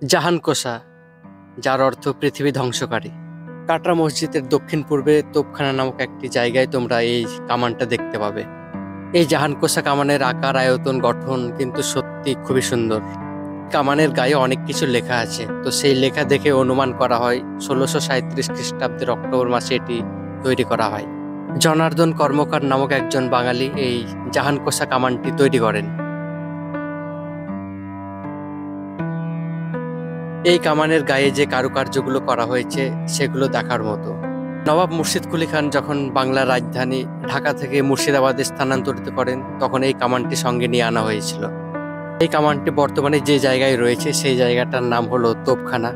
জাহানকোষা, যার অর্থ পৃথিবী ধ্বংসকারী। কাটরা মসজিদের দক্ষিণ পূর্বে তোপখানা নামক একটি জায়গায় তোমরা এই কামানটা দেখতে পাবে। এই জাহানকোষা কামানের আকার, আয়তন, গঠন কিন্তু সত্যি খুবই সুন্দর। কামানের গায়ে অনেক কিছু লেখা আছে, তো সেই লেখা দেখে অনুমান করা হয় 1637 খ্রিস্টাব্দের অক্টোবর মাসে এটি তৈরি করা হয়। জনার্দন কর্মকার নামক একজন বাঙালি এই জাহানকোষা কামানটি তৈরি করেন। এই কামানের গায়ে যে কারুকার্যগুলো করা হয়েছে সেগুলো দেখার মতো। নবাব মুর্শিদ কুলি খান যখন বাংলার রাজধানী ঢাকা থেকে মুর্শিদাবাদে স্থানান্তরিত করেন, তখন এই কামানটি সঙ্গে নিয়ে আনা হয়েছিল। এই কামানটি বর্তমানে যে জায়গায় রয়েছে সেই জায়গাটার নাম হলো তোপখানা।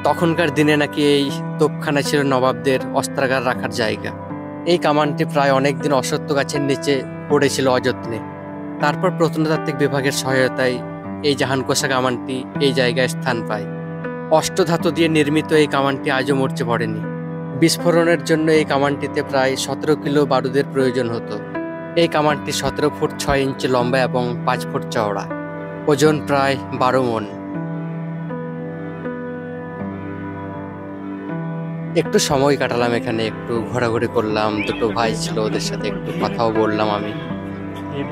তখনকার দিনে নাকি এই তোপখানা ছিল নবাবদের অস্ত্রাগার রাখার জায়গা। এই কামানটি প্রায় অনেক দিন অশ্বত্থ গাছের নিচে পড়েছিল অযত্নে। তারপর প্রত্নতাত্ত্বিক বিভাগের সহায়তায় এই জাহানকোষা কামানটি এই জায়গায় স্থান পায়। অষ্টধাতু দিয়ে নির্মিত এই কামানটি আজও মরচে পড়েনি। বিস্ফোরণের জন্য এই কামানটিতে প্রায় 17 কিলো বারুদের প্রয়োজন হতো। এই কামানটি 17 ফুট 6 ইঞ্চি লম্বা এবং 5 ফুট চওড়া, ওজন প্রায় 12 মণ। একটু সময় কাটালাম এখানে, একটু ঘোরাঘুরি করলাম, দুটো ভাই ছিল ওদের সাথে একটু কথাও বললাম আমি।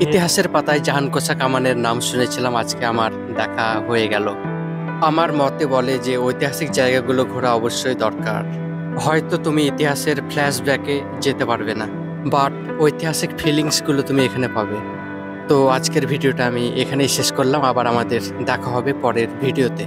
ইতিহাসের পাতায় জাহানকোষা কামানের নাম শুনেছিলাম, আজকে আমার দেখা হয়ে গেল। আমার মতে বলে যে ঐতিহাসিক জায়গাগুলো ঘোরা অবশ্যই দরকার। হয়তো তুমি ইতিহাসের ফ্ল্যাশব্যাকে যেতে পারবে না, বাট ঐতিহাসিক ফিলিংসগুলো তুমি এখানে পাবে। তো আজকের ভিডিওটা আমি এখানেই শেষ করলাম, আবার আমাদের দেখা হবে পরের ভিডিওতে।